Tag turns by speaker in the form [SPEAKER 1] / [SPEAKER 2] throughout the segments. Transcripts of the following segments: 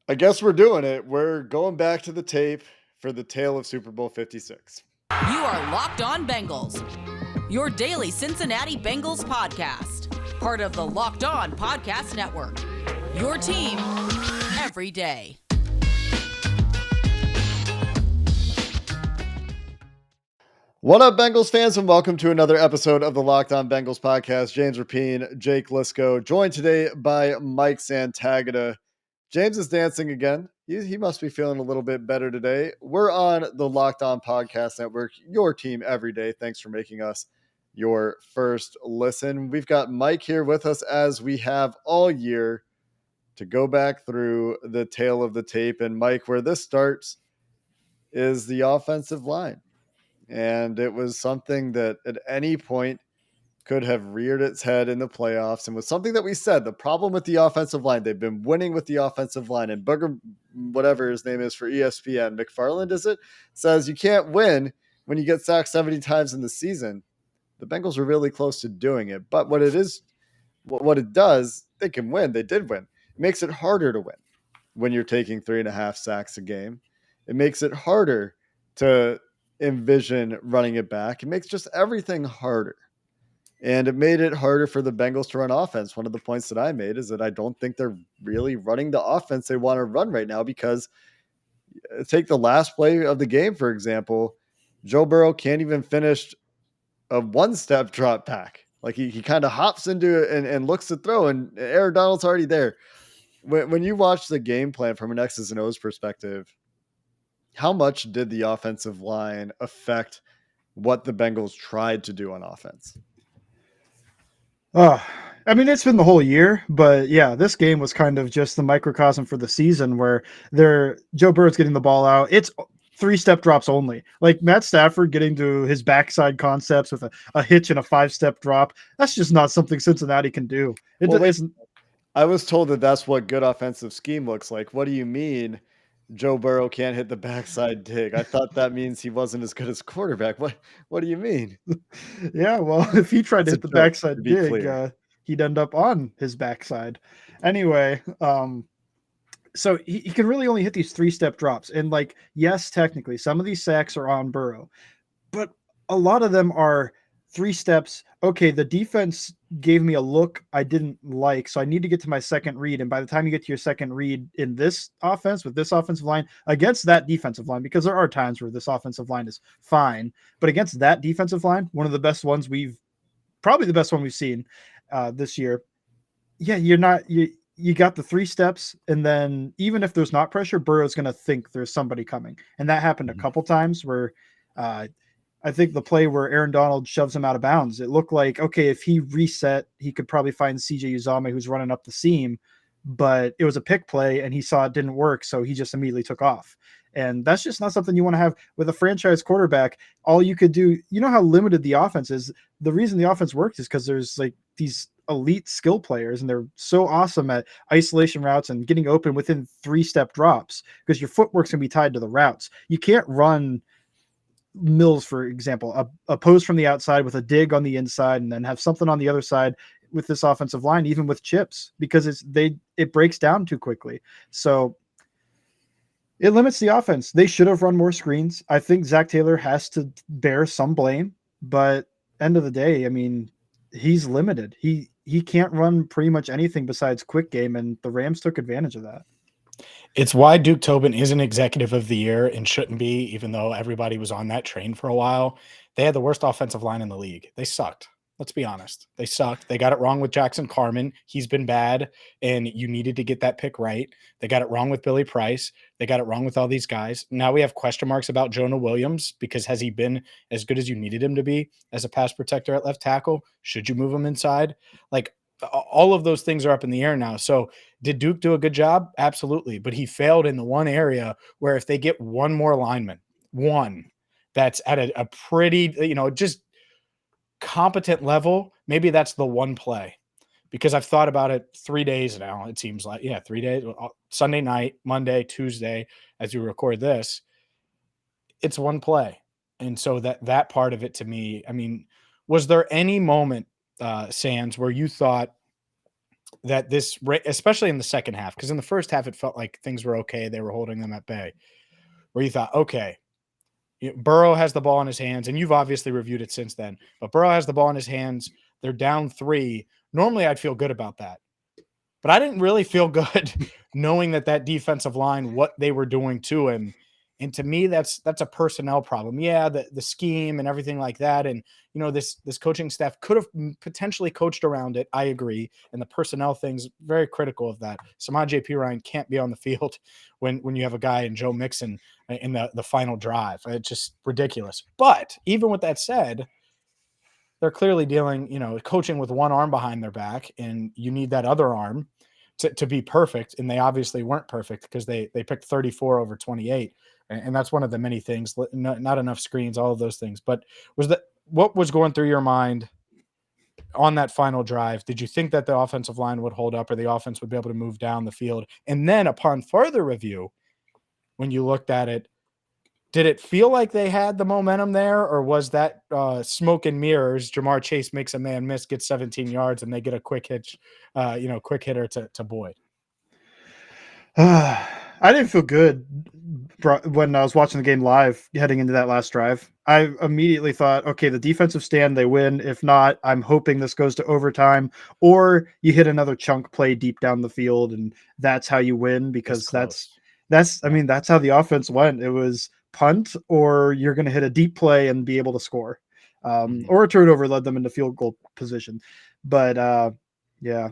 [SPEAKER 1] I guess we're doing it. We're going back to the tape for the tale of Super Bowl 56.
[SPEAKER 2] You are Locked On Bengals, your daily Cincinnati Bengals podcast. Part of the Locked On Podcast Network, your team every day.
[SPEAKER 1] What up, Bengals fans, and welcome to another episode of the Locked On Bengals podcast. James Rapien, Jake Liscow, joined today by Mike Santagata. James is dancing again. He must be feeling a little bit better today. We're on the Locked On Podcast Network, your team every day. Thanks for making us your first listen. We've got Mike here with us as we have all year to go back through the tale of the tape. And Mike, where this starts is the offensive line. And it was something that at any point could have reared its head in the playoffs and was something that we said the problem with the offensive line. They've been winning with the offensive line, and Booger, whatever his name is for ESPN, McFarland, is it, says you can't win when you get sacked 70 times in the season. The Bengals are really close to doing it, but what it does, they can win. They did win. It makes it harder to win when you're taking 3.5 sacks a game. It makes it harder to envision running it back. It makes just everything harder. And it made it harder for the Bengals to run offense. One of the points that I made is that I don't think they're really running the offense they want to run right now, because take the last play of the game, for example, Joe Burrow can't even finish a one-step drop back. Like he kind of hops into it and looks to throw, and Aaron Donald's already there. When you watch the game plan from an X's and O's perspective, how much did the offensive line affect what the Bengals tried to do on offense?
[SPEAKER 3] I mean, it's been the whole year, but yeah, this game was kind of just the microcosm for the season where Joe Burrow's getting the ball out. It's 3-step drops only. Like Matt Stafford getting to his backside concepts with a hitch and a 5-step drop. That's just not something Cincinnati can do.
[SPEAKER 1] I was told that that's what good offensive scheme looks like. What do you mean Joe Burrow can't hit the backside dig? I thought that means he wasn't as good as quarterback. What do you mean?
[SPEAKER 3] Yeah, well, if he tried to
[SPEAKER 1] It's a
[SPEAKER 3] hit the
[SPEAKER 1] joke, to
[SPEAKER 3] backside
[SPEAKER 1] be
[SPEAKER 3] dig,
[SPEAKER 1] clear.
[SPEAKER 3] he'd end up on his backside. Anyway, so he can really only hit these 3-step drops. And like, yes, technically, some of these sacks are on Burrow, but a lot of them are 3 steps. Okay, the defense gave me a look I didn't like, so I need to get to my second read. And by the time you get to your second read in this offense with this offensive line against that defensive line, because there are times where this offensive line is fine, but against that defensive line, one of the best ones probably the best one we've seen this year. Yeah, you got the 3 steps, and then even if there's not pressure, Burrow's going to think there's somebody coming. And that happened a couple times where I think the play where Aaron Donald shoves him out of bounds, it looked like, okay, if he reset, he could probably find CJ Uzomah, who's running up the seam, but it was a pick play and he saw it didn't work. So he just immediately took off. And that's just not something you want to have with a franchise quarterback. All you could do, you know how limited the offense is. The reason the offense worked is because there's like these elite skill players, and they're so awesome at isolation routes and getting open within 3-step drops, because your footwork's going to be tied to the routes. You can't run Mills, for example, a post from the outside with a dig on the inside, and then have something on the other side with this offensive line, even with chips, because it breaks down too quickly. So it limits the offense. They should have run more screens. I think Zach Taylor has to bear some blame, but end of the day, I mean, he's limited. He can't run pretty much anything besides quick game, and the Rams took advantage of that.
[SPEAKER 4] It's why Duke Tobin isn't executive of the year and shouldn't be, even though everybody was on that train for a while. They had the worst offensive line in the league. They sucked. Let's be honest. They sucked. They got it wrong with Jackson Carman. He's been bad, and you needed to get that pick right. They got it wrong with Billy Price. They got it wrong with all these guys. Now we have question marks about Jonah Williams, because has he been as good as you needed him to be as a pass protector at left tackle? Should you move him inside? Like, all of those things are up in the air now. So did Duke do a good job? Absolutely. But he failed in the one area where if they get one more lineman, one that's at a pretty, just competent level, maybe that's the one play. Because I've thought about it 3 days now. It seems like, 3 days, Sunday night, Monday, Tuesday, as you record this, it's one play. And so that part of it, to me, I mean, was there any moment, Sands, where you thought that this, especially in the second half, because in the first half it felt like things were okay. They were holding them at bay. Where you thought, okay, Burrow has the ball in his hands, and you've obviously reviewed it since then, but Burrow has the ball in his hands. They're down 3. Normally I'd feel good about that, but I didn't really feel good knowing that defensive line, what they were doing to him. And to me, that's a personnel problem. Yeah, the scheme and everything like that. And, this coaching staff could have potentially coached around it. I agree. And the personnel thing's very critical of that. Samaje Perine can't be on the field when you have a guy in Joe Mixon in the final drive. It's just ridiculous. But even with that said, they're clearly dealing, coaching with one arm behind their back, and you need that other arm to be perfect. And they obviously weren't perfect because they picked 34 over 28. And that's one of the many things, not enough screens, all of those things. But what was going through your mind on that final drive? Did you think that the offensive line would hold up or the offense would be able to move down the field? And then upon further review, when you looked at it, did it feel like they had the momentum there, or was that smoke and mirrors? Jamar Chase makes a man miss, gets 17 yards, and they get a quick quick hitter to Boyd.
[SPEAKER 3] I didn't feel good when I was watching the game live heading into that last drive. I immediately thought, okay, the defensive stand, they win. If not, I'm hoping this goes to overtime, or you hit another chunk play deep down the field, and that's how you win, because that's how the offense went. It was punt, or you're going to hit a deep play and be able to score, or a turnover led them into field goal position. But yeah.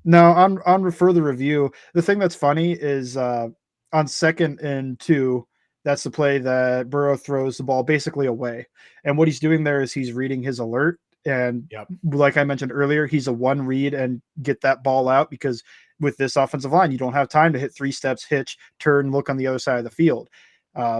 [SPEAKER 3] No, on further review, the thing that's funny is on 2nd and 2, that's the play that Burrow throws the ball basically away. And what he's doing there is he's reading his alert. And like I mentioned earlier, he's a one read and get that ball out, because with this offensive line, you don't have time to hit 3 steps, hitch, turn, look on the other side of the field.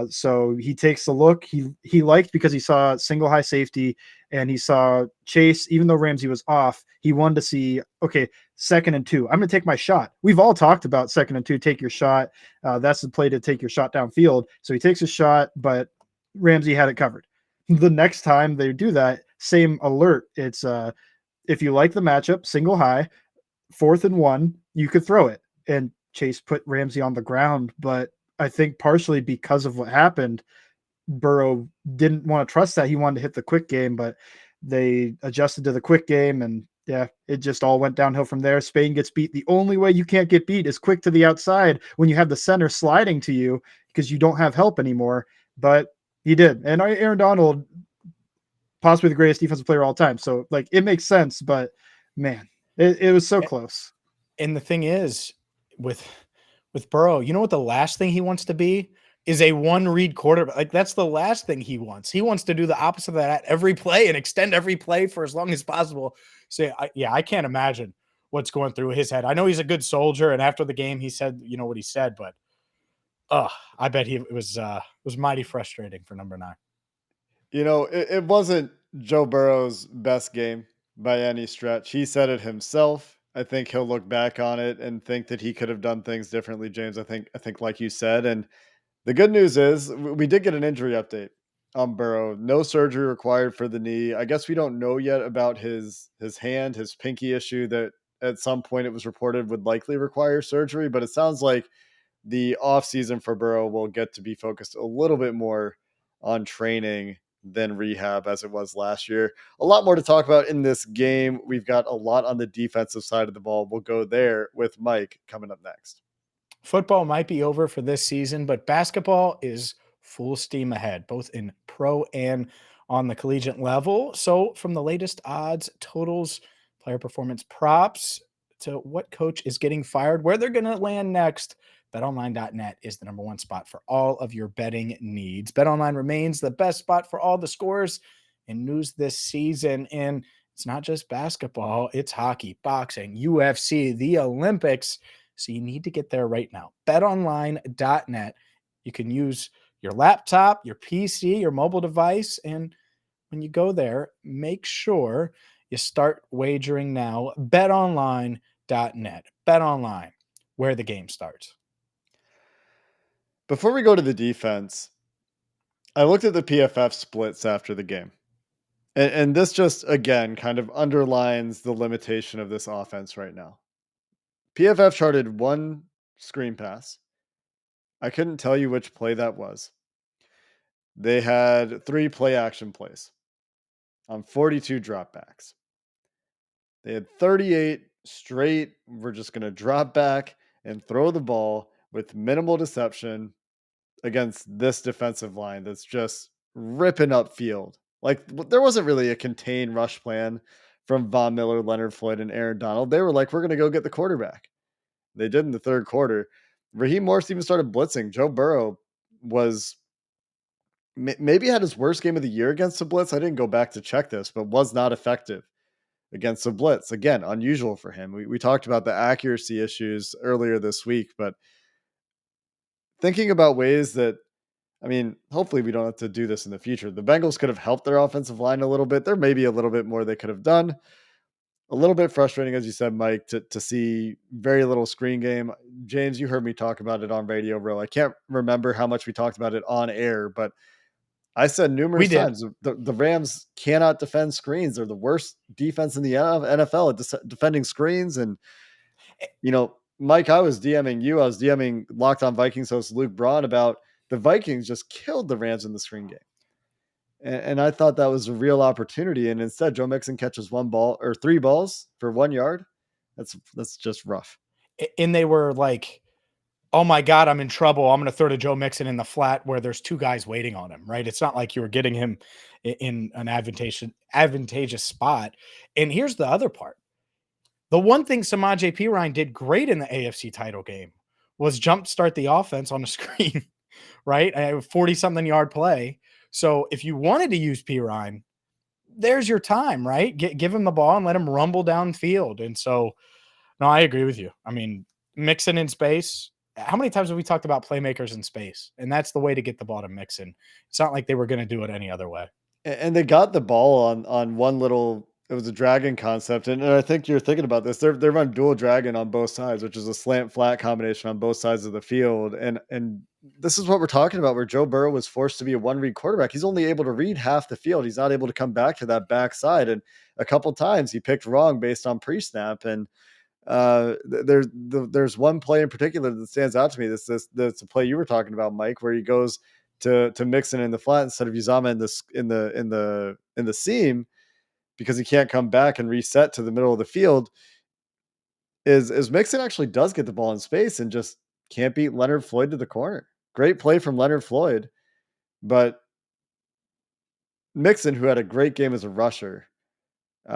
[SPEAKER 3] So he takes a look. He liked, because he saw single high safety and he saw Chase. Even though Ramsey was off, he wanted to see, okay, 2nd and 2. I'm going to take my shot. We've all talked about 2nd and 2, take your shot. That's the play to take your shot downfield. So he takes a shot, but Ramsey had it covered. The next time they do that, same alert. It's if you like the matchup, single high, 4th and 1, you could throw it. And Chase put Ramsey on the ground, but I think partially because of what happened, Burrow didn't want to trust that. He wanted to hit the quick game, but they adjusted to the quick game, and yeah, it just all went downhill from there. Spain gets beat. The only way you can't get beat is quick to the outside when you have the center sliding to you, because you don't have help anymore. But he did. And Aaron Donald, possibly the greatest defensive player of all time. So it makes sense, but man, it was so close.
[SPEAKER 4] And the thing is, with Burrow, you know what the last thing he wants to be is a one-read quarterback. That's the last thing he wants. He wants to do the opposite of that at every play and extend every play for as long as possible. So, I can't imagine what's going through his head. I know he's a good soldier, and after the game, he said, what he said, but I bet it was mighty frustrating for number 9.
[SPEAKER 1] It wasn't Joe Burrow's best game by any stretch. He said it himself. I think he'll look back on it and think that he could have done things differently, James. I think like you said. And the good news is we did get an injury update on Burrow. No surgery required for the knee. I guess we don't know yet about his hand, his pinky issue that at some point it was reported would likely require surgery, but it sounds like the offseason for Burrow will get to be focused a little bit more on training than rehab as it was last year. A lot more to talk about in this game. We've got a lot on the defensive side of the ball. We'll go there with Mike coming up next.
[SPEAKER 4] Football might be over for this season, but basketball is full steam ahead, both in pro and on the collegiate level. So from the latest odds, totals, player performance props, to what coach is getting fired, where they're going to land next, BetOnline.net is the number 1 spot for all of your betting needs. BetOnline remains the best spot for all the scores and news this season. And it's not just basketball, it's hockey, boxing, UFC, the Olympics. So you need to get there right now. BetOnline.net. You can use your laptop, your PC, your mobile device. And when you go there, make sure you start wagering now. BetOnline.net. BetOnline, where the game starts.
[SPEAKER 1] Before we go to the defense, I looked at the PFF splits after the game. And this just, again, kind of underlines the limitation of this offense right now. PFF charted one screen pass. I couldn't tell you which play that was. They had 3 play action plays on 42 dropbacks. They had 38 straight. We're just going to drop back and throw the ball with minimal deception against this defensive line that's just ripping up field. Like, there wasn't really a contained rush plan from Von Miller, Leonard Floyd, and Aaron Donald. They were like, we're going to go get the quarterback. They did in the third quarter. Raheem Morris even started blitzing. Joe Burrow was maybe had his worst game of the year against the blitz. I didn't go back to check this, but was not effective against the blitz. Again, unusual for him. We talked about the accuracy issues earlier this week, but thinking about ways that, I mean, hopefully we don't have to do this in the future. The Bengals could have helped their offensive line a little bit. There may be a little bit more they could have done. A little bit frustrating, as you said, Mike, to see very little screen game. James, you heard me talk about it on Radio Row. I can't remember how much we talked about it on air, but I said
[SPEAKER 4] We
[SPEAKER 1] numerous
[SPEAKER 4] did.
[SPEAKER 1] times the Rams cannot defend screens. They're the worst defense in the NFL at defending screens. And, Mike, I was DMing you. I was DMing Locked On Vikings host Luke Braun about the Vikings just killed the Rams in the screen game. And I thought that was a real opportunity. And instead, Joe Mixon catches 1 ball or 3 balls for 1 yard. That's just rough.
[SPEAKER 4] And they were like, oh my God, I'm in trouble. I'm going to throw to Joe Mixon in the flat where there's 2 guys waiting on him, right? It's not like you were getting him in an advantageous spot. And here's the other part. The one thing Samaje Perine did great in the AFC title game was jumpstart the offense on the screen, right? A 40-something yard play. So if you wanted to use Perine, there's your time, right? Give him the ball and let him rumble downfield. And so, no, I agree with you. I mean, Mixon in space. How many times have we talked about playmakers in space? And that's the way to get the ball to Mixon. It's not like they were going to do it any other way.
[SPEAKER 1] And they got the ball on one little. It was a dragon concept, and I think you're thinking about this. They run dual dragon on both sides, which is a slant flat combination on both sides of the field. And this is what we're talking about, where Joe Burrow was forced to be a 1-read quarterback. He's only able to read half the field. He's not able to come back to that backside. And a couple times he picked wrong based on pre-snap. And there's one play in particular that stands out to me. That's a play you were talking about, Mike, where he goes to Mixon in the flat instead of Uzama in the seam, because he can't come back and reset to the middle of the field. Is Mixon actually does get the ball in space and just can't beat Leonard Floyd to the corner. Great play from Leonard Floyd, but Mixon, who had a great game as a rusher, we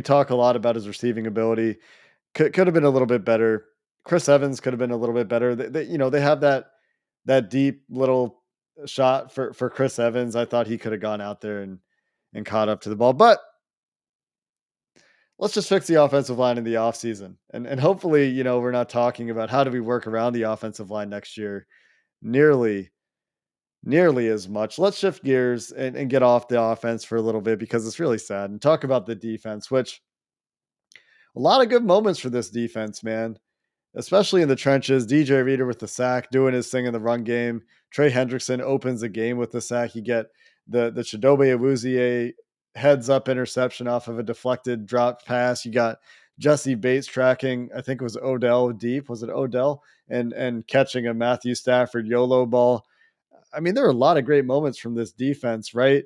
[SPEAKER 1] talk a lot about his receiving ability. Could have been a little bit better. Chris Evans could have been a little bit better. They have that deep little shot for Chris Evans. I thought he could have gone out there and caught up to the ball. But let's just fix the offensive line in the offseason. And hopefully, we're not talking about how do we work around the offensive line next year nearly as much. Let's shift gears and get off the offense for a little bit, because it's really sad, and talk about the defense, which a lot of good moments for this defense, man, especially in the trenches. DJ Reader with the sack, doing his thing in the run game. Trey Hendrickson opens the game with the sack. You get the Chidobe Awuzie heads up interception off of a deflected drop pass. You got Jesse Bates tracking, I think it was Odell deep. Was it Odell? And catching a Matthew Stafford YOLO ball. I mean, there are a lot of great moments from this defense, right?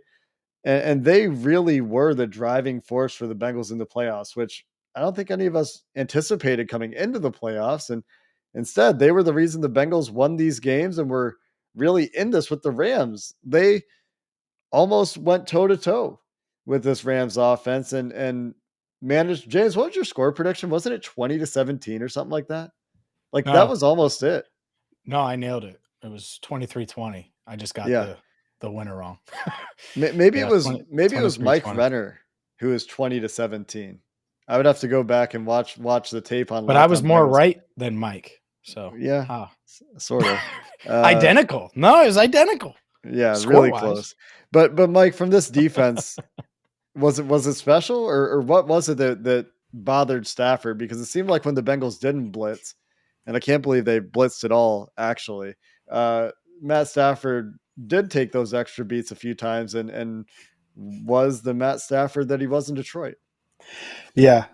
[SPEAKER 1] And they really were the driving force for the Bengals in the playoffs, which I don't think any of us anticipated coming into the playoffs. And instead, they were the reason the Bengals won these games and were really in this with the Rams. They almost went toe to toe with this Rams offense and managed. James, what was your score prediction? Wasn't it 20-17 or something like that? Like, that
[SPEAKER 4] No,
[SPEAKER 1] was almost it.
[SPEAKER 4] no, I nailed it. It was 23-20. I just got
[SPEAKER 1] Yeah.
[SPEAKER 4] the winner wrong.
[SPEAKER 1] Maybe
[SPEAKER 4] Yeah,
[SPEAKER 1] it was
[SPEAKER 4] 20
[SPEAKER 1] maybe it was Mike
[SPEAKER 4] 23-20.
[SPEAKER 1] Renner who was 20-17. I would have to go back and watch the tape on.
[SPEAKER 4] But I
[SPEAKER 1] Locked
[SPEAKER 4] was
[SPEAKER 1] On
[SPEAKER 4] more
[SPEAKER 1] Bengals.
[SPEAKER 4] right than Mike. So
[SPEAKER 1] Yeah, sort of.
[SPEAKER 4] identical. No, it was identical.
[SPEAKER 1] Yeah, really
[SPEAKER 4] Score-wise.
[SPEAKER 1] close. But Mike, from this defense, was it special, or what was it that bothered Stafford? Because it seemed like when the Bengals didn't blitz, and I can't believe they blitzed at all, actually. Matt Stafford did take those extra beats a few times and was the Matt Stafford that he was in Detroit.
[SPEAKER 3] Yeah.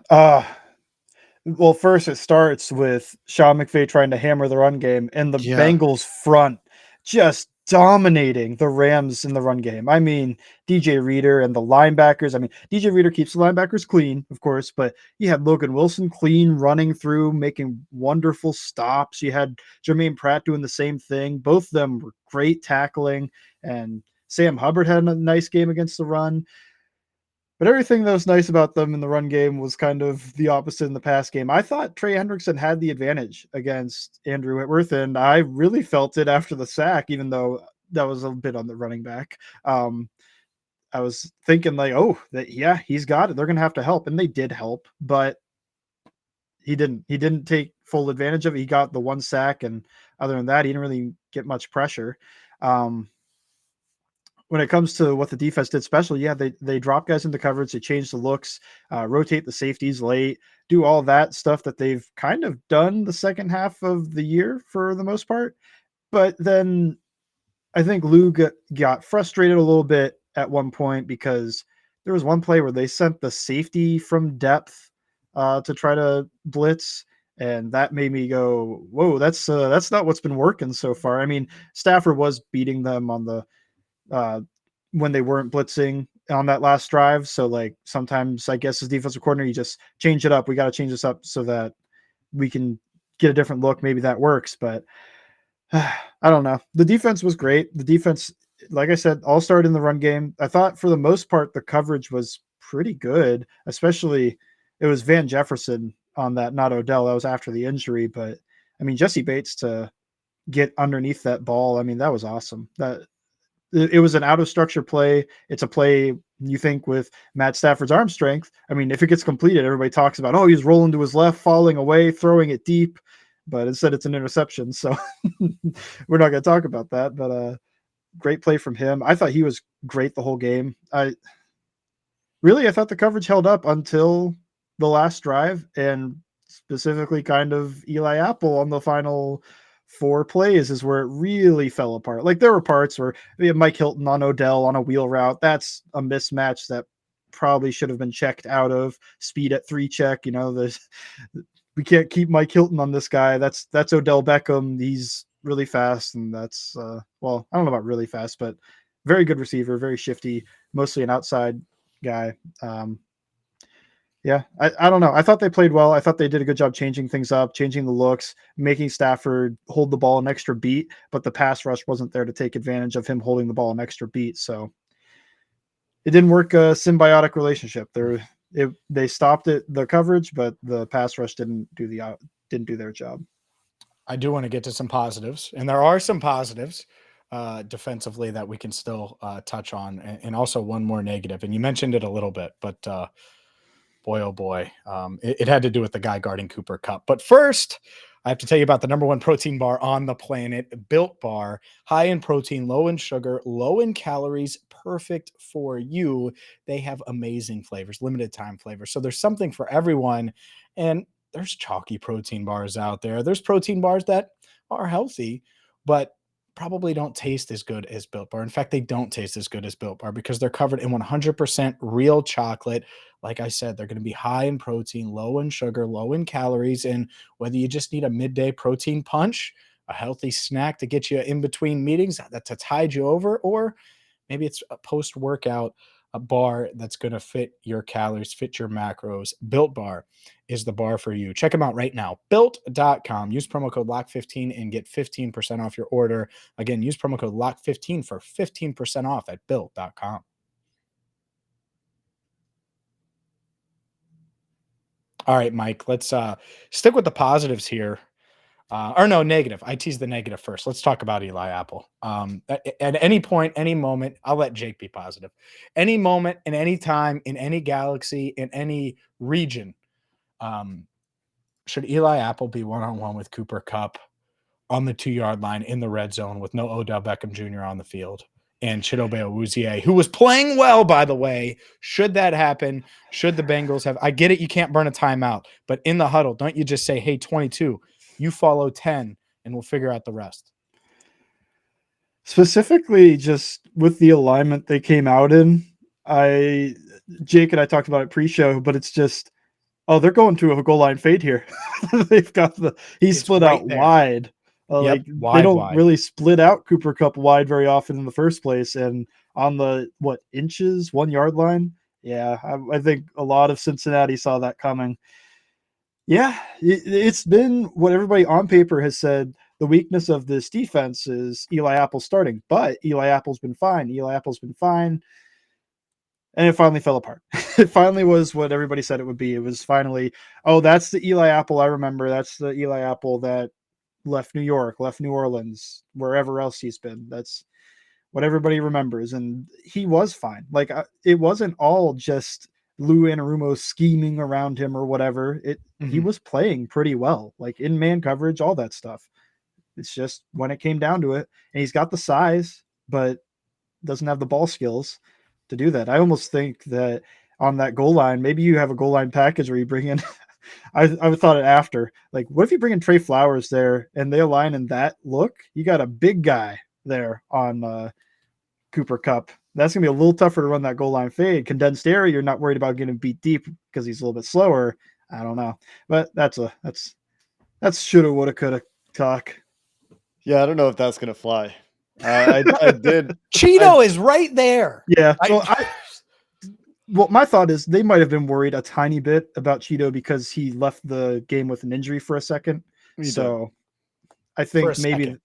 [SPEAKER 3] Well, first it starts with Sean McVay trying to hammer the run game and the
[SPEAKER 1] Yeah.
[SPEAKER 3] Bengals front just dominating the Rams in the run game. I mean, DJ Reader and the linebackers. I mean, DJ Reader keeps the linebackers clean, of course, but you had Logan Wilson clean running through, making wonderful stops. You had Jermaine Pratt doing the same thing. Both of them were great tackling, and Sam Hubbard had a nice game against the run. But everything that was nice about them in the run game was kind of the opposite in the pass game. I thought Trey Hendrickson had the advantage against Andrew Whitworth, and I really felt it after the sack, even though that was a bit on the running back. I was thinking like, oh, yeah, he's got it. They're going to have to help, and they did help, but he didn't. He didn't take full advantage of it. He got the one sack, and other than that, he didn't really get much pressure. When it comes to what the defense did special, yeah, they drop guys into coverage, they change the looks, rotate the safeties late, do all that stuff that they've kind of done the second half of the year for the most part. But then I think Lou got frustrated a little bit at one point because there was one play where they sent the safety from depth to try to blitz. And that made me go, whoa, that's not what's been working so far. I mean, Stafford was beating them on the when they weren't blitzing on that last drive. So like sometimes I guess as defensive coordinator, you just change it up. We got to change this up so that we can get a different look. Maybe that works, but I don't know. The defense was great. The defense, like I said, all started in the run game. I thought for the most part, the coverage was pretty good, especially it was Van Jefferson on that, not Odell. That was after the injury, but I mean, Jesse Bates to get underneath that ball. I mean, that was awesome. It was an out of structure play. It's a play you think with Matt Stafford's arm strength. I mean, if it gets completed, everybody talks about, oh, he's rolling to his left, falling away, throwing it deep, but instead it's an interception. So we're not going to talk about that, but great play from him. I thought he was great the whole game. I thought the coverage held up until the last drive, and specifically kind of Eli Apple on the final 4 plays is where it really fell apart. Like there were parts where we have Mike Hilton on Odell on a wheel route. That's a mismatch that probably should have been checked out of. Speed at 3 check. You know, we can't keep Mike Hilton on this guy. That's Odell Beckham. He's really fast, and that's well, I don't know about really fast, but very good receiver, very shifty, mostly an outside guy. Yeah, I don't know. I thought they played well. I thought they did a good job changing things up, changing the looks, making Stafford hold the ball an extra beat, but the pass rush wasn't there to take advantage of him holding the ball an extra beat. So it didn't work a symbiotic relationship. They stopped the coverage, but the pass rush didn't do their job.
[SPEAKER 4] I do want to get to some positives, and there are some positives defensively that we can still touch on, and also one more negative. And you mentioned it a little bit, but boy, oh boy, it had to do with the guy guarding Cooper Kupp. But first, I have to tell you about the number 1 protein bar on the planet, Built Bar. High in protein, low in sugar, low in calories, perfect for you. They have amazing flavors, limited time flavors. So there's something for everyone. And there's chalky protein bars out there. There's protein bars that are healthy, but probably don't taste as good as Built Bar. In fact, they don't taste as good as Built Bar because they're covered in 100% real chocolate. Like I said, they're going to be high in protein, low in sugar, low in calories. And whether you just need a midday protein punch, a healthy snack to get you in between meetings to tide you over, or maybe it's a post-workout a bar that's going to fit your calories, fit your macros, Built Bar is the bar for you. Check them out right now. Built.com. Use promo code LOCK15 and get 15% off your order. Again, use promo code LOCK15 for 15% off at Built.com. All right, Mike, let's stick with the positives here. Or no, negative. I tease the negative first. Let's talk about Eli Apple. At any point, any moment, I'll let Jake be positive. Any moment, in any time, in any galaxy, in any region, should Eli Apple be one-on-one with Cooper Kupp on the 2-yard line in the red zone with no Odell Beckham Jr. on the field and Chidobe Awuzie, who was playing well, by the way? Should that happen? Should the Bengals have? I get it, you can't burn a timeout, but in the huddle, don't you just say, hey, 22, you follow 10, and we'll figure out the rest?
[SPEAKER 3] Specifically, just with the alignment they came out in, Jake and I talked about it pre-show, but it's just, oh, they're going to a goal line fade here. They've got he's
[SPEAKER 4] It's
[SPEAKER 3] split
[SPEAKER 4] right
[SPEAKER 3] out
[SPEAKER 4] there.
[SPEAKER 3] wide. Like they
[SPEAKER 4] wide,
[SPEAKER 3] don't
[SPEAKER 4] wide.
[SPEAKER 3] really split out Cooper Cup wide very often in the first place, and on the inches 1 yard line. Yeah, I think a lot of Cincinnati saw that coming. Yeah, it's been what everybody on paper has said. The weakness of this defense is Eli Apple starting, but Eli Apple's been fine. Eli Apple's been fine. And it finally fell apart. It finally was what everybody said it would be. It was finally, oh, that's the Eli Apple I remember. That's the Eli Apple that left New York, left New Orleans, wherever else he's been. That's what everybody remembers. And he was fine. Like, it wasn't all just Lou Anarumo scheming around him or whatever. He was playing pretty well, like in man coverage, all that stuff. It's just when it came down to it, and he's got the size, but doesn't have the ball skills to do that. I almost think that on that goal line, maybe you have a goal line package where you bring in. I thought it after, like, what if you bring in Trey Flowers there and they align in that look? You got a big guy there on Cooper Cup. That's gonna be a little tougher to run that goal line fade. Condensed area, you're not worried about getting beat deep because he's a little bit slower. I don't know, but that's shoulda, woulda, coulda talk.
[SPEAKER 1] Yeah, I don't know if that's gonna fly. I did.
[SPEAKER 4] Cheeto is right there.
[SPEAKER 3] Yeah. Well, my thought is they might have been worried a tiny bit about Cheeto because he left the game with an injury for a second. So I think maybe
[SPEAKER 4] second.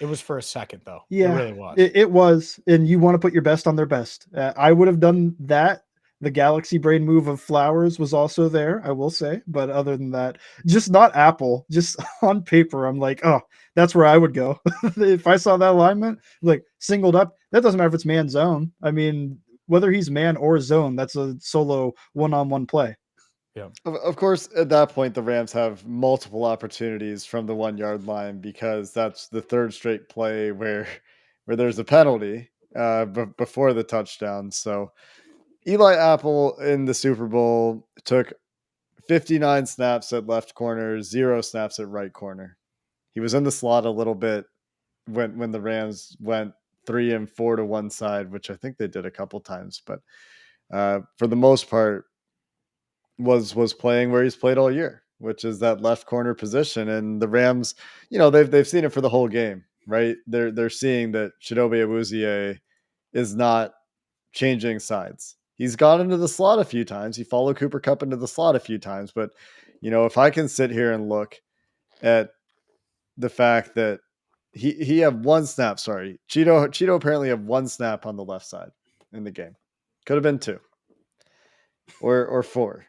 [SPEAKER 4] It was for a second, though.
[SPEAKER 3] Yeah,
[SPEAKER 4] it really was.
[SPEAKER 3] It was, and you want to put your best on their best. I would have done that. The Galaxy Brain move of Flowers was also there, I will say. But other than that, just not Apple. Just on paper, I'm like, oh, that's where I would go. If I saw that alignment, like singled up, that doesn't matter if it's man zone. I mean, whether he's man or zone, that's a solo one-on-one play.
[SPEAKER 1] Yeah. Of course, at that point, the Rams have multiple opportunities from the 1 yard line because that's the third straight play where there's a penalty before the touchdown. So Eli Apple in the Super Bowl took 59 snaps at left corner, 0 snaps at right corner. He was in the slot a little bit when the Rams went 3 and 4 to one side, which I think they did a couple times, but for the most part, was playing where he's played all year, which is that left corner position. And the Rams, they've seen it for the whole game, right? They're seeing that Chidobe Awuzie is not changing sides. He's gone into the slot a few times. He followed Cooper Kupp into the slot a few times, but if I can sit here and look at the fact that he had one snap, sorry, Cheeto apparently had one snap on the left side in the game. Could have been 2 or 4.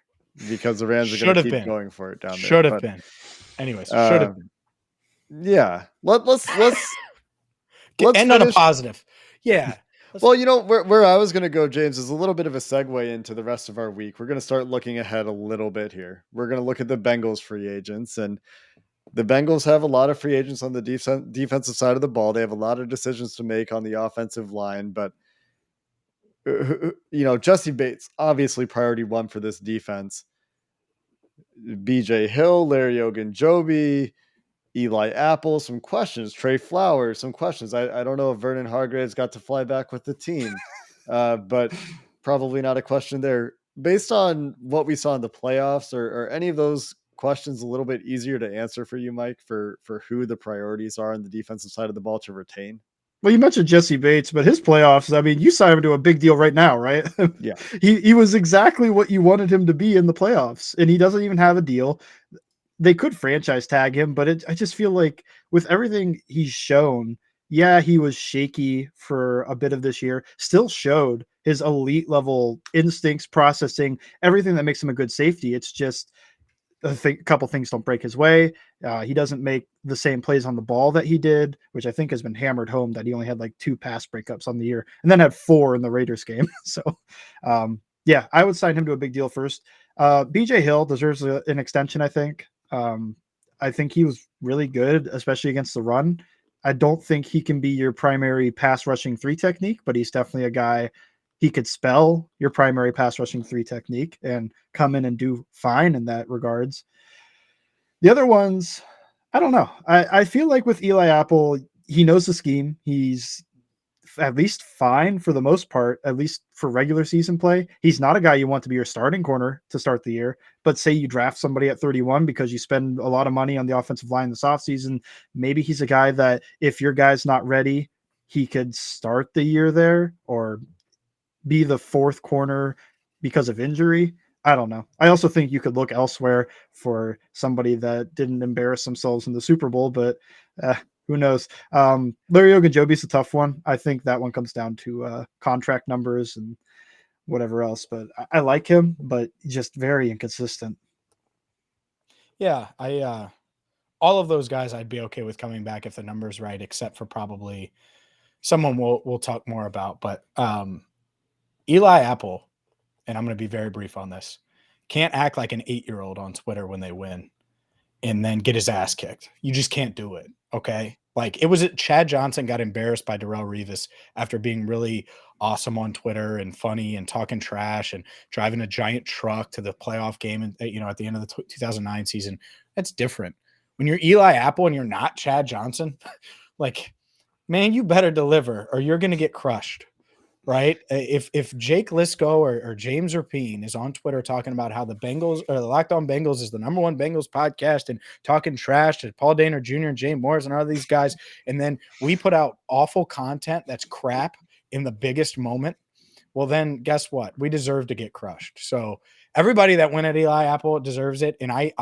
[SPEAKER 1] Because the Rams are going to keep going for it down there.
[SPEAKER 4] Should have been. Anyways, should have been.
[SPEAKER 1] Yeah. Let's
[SPEAKER 4] end on a positive. Yeah.
[SPEAKER 1] Well, where I was going to go, James, is a little bit of a segue into the rest of our week. We're going to start looking ahead a little bit here. We're going to look at the Bengals free agents, and the Bengals have a lot of free agents on the defensive side of the ball. They have a lot of decisions to make on the offensive line, but Jesse Bates, obviously priority 1 for this defense. BJ Hill, Larry Ogunjobi, Eli Apple, some questions. Trey Flowers, some questions. I don't know if Vernon Hargraves got to fly back with the team, but probably not a question there. Based on what we saw in the playoffs, or any of those questions a little bit easier to answer for you, Mike, for who the priorities are on the defensive side of the ball to retain?
[SPEAKER 3] Well, you mentioned Jesse Bates, but his playoffs, I mean, you signed him to a big deal right now, right?
[SPEAKER 1] Yeah.
[SPEAKER 3] He was exactly what you wanted him to be in the playoffs, and he doesn't even have a deal. They could franchise tag him, but I just feel like with everything he's shown, yeah, he was shaky for a bit of this year, still showed his elite level instincts, processing, everything that makes him a good safety. It's just a couple things don't break his way. He doesn't make the same plays on the ball that he did, which I think has been hammered home, that he only had like 2 pass breakups on the year and then had 4 in the Raiders game. So, yeah, I would sign him to a big deal first. BJ Hill deserves an extension, I think. I think he was really good, especially against the run. I don't think he can be your primary pass rushing 3 technique, but he's definitely a guy. He could spell your primary pass rushing 3 technique and come in and do fine in that regards. The other ones, I don't know. I feel like with Eli Apple, he knows the scheme. He's at least fine for the most part, at least for regular season play. He's not a guy you want to be your starting corner to start the year, but say you draft somebody at 31 because you spend a lot of money on the offensive line this offseason. Maybe he's a guy that if your guy's not ready, he could start the year there or be the fourth corner because of injury. I don't know. I also think you could look elsewhere for somebody that didn't embarrass themselves in the Super Bowl, but who knows? Larry Ogunjobi's a tough one. I think that one comes down to contract numbers and whatever else, but I like him, but just very inconsistent.
[SPEAKER 4] Yeah, all of those guys I'd be okay with coming back if the number's right, except for probably someone we'll talk more about. But Eli Apple, and I'm going to be very brief on this, can't act like an 8-year-old on Twitter when they win and then get his ass kicked. You just can't do it, okay? Like, it was Chad Johnson got embarrassed by Darrelle Revis after being really awesome on Twitter and funny and talking trash and driving a giant truck to the playoff game and at the end of the 2009 season. That's different. When you're Eli Apple and you're not Chad Johnson, like, man, you better deliver or you're going to get crushed. Right. If Jake Liscow or James Rapien is on Twitter talking about how the Bengals or the Locked On Bengals is the #1 Bengals podcast and talking trash to Paul Dehner Jr. and James Morris and all these guys, and then we put out awful content that's crap in the biggest moment, well, then guess what? We deserve to get crushed. So everybody that went at Eli Apple deserves it. And I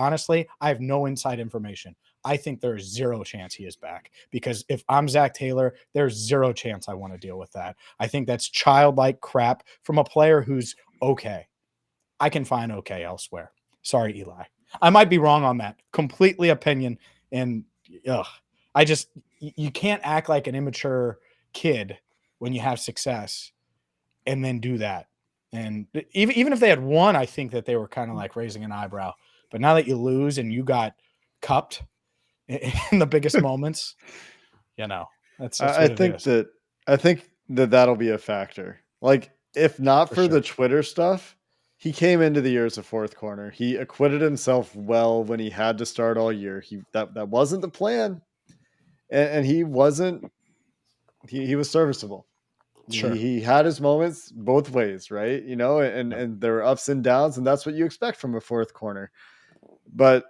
[SPEAKER 4] have no inside information. I think there's zero chance he is back because if I'm Zach Taylor, there's zero chance I want to deal with that. I think that's childlike crap from a player who's okay. I can find okay elsewhere. Sorry, Eli. I might be wrong on that. Completely opinion. And you can't act like an immature kid when you have success and then do that. And even if they had won, I think that they were kind of like raising an eyebrow. But now that you lose and you got cupped in the biggest moments, that's
[SPEAKER 1] I think that that'll be a factor. Like, if not for the Twitter stuff, he came into the year as a fourth corner. He acquitted himself well when he had to start all year. That wasn't the plan, and he wasn't. He was serviceable.
[SPEAKER 4] Sure.
[SPEAKER 1] He had his moments both ways, right? And there were ups and downs, and that's what you expect from a fourth corner. But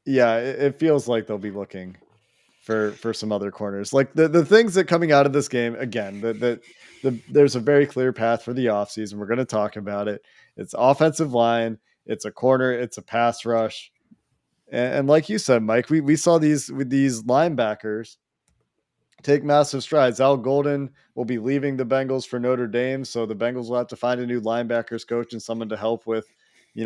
[SPEAKER 1] yeah, it feels like they'll be looking for some other corners. Like the things that coming out of this game, again, there's a very clear path for the offseason. We're going to talk about it. It's offensive line, it's a corner, it's a pass rush. And like you said, Mike, we saw these linebackers take massive strides. Al Golden will be leaving the Bengals for Notre Dame, so the Bengals will have to find a new linebackers coach and someone to help with,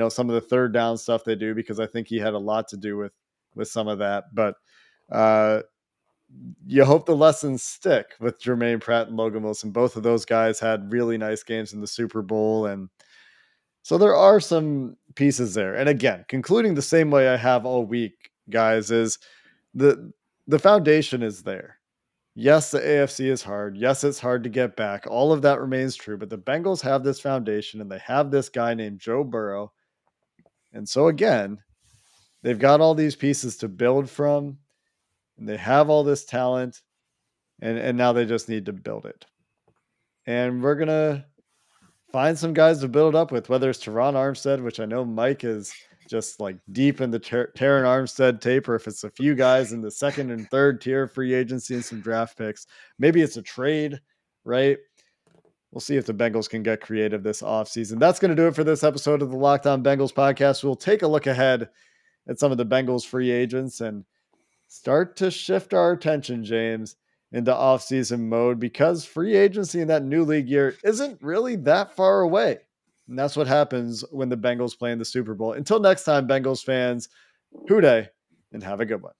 [SPEAKER 1] some of the third down stuff they do, because I think he had a lot to do with some of that. But you hope the lessons stick with Jermaine Pratt and Logan Wilson. Both of those guys had really nice games in the Super Bowl, and so there are some pieces there. And again, concluding the same way I have all week, guys, is the foundation is there. Yes, the AFC is hard. Yes, it's hard to get back. All of that remains true, but the Bengals have this foundation and they have this guy named Joe Burrow. And so again, they've got all these pieces to build from, and they have all this talent, and now they just need to build it. And we're going to find some guys to build up with, whether it's Teron Armstead, which I know Mike is just like deep in the Teron Armstead tape, or if it's a few guys in the second and third tier free agency and some draft picks. Maybe it's a trade, right? We'll see if the Bengals can get creative this offseason. That's going to do it for this episode of the Locked On Bengals podcast. We'll take a look ahead at some of the Bengals free agents and start to shift our attention, James, into offseason mode, because free agency in that new league year isn't really that far away. And that's what happens when the Bengals play in the Super Bowl. Until next time, Bengals fans, hoo day, and have a good one.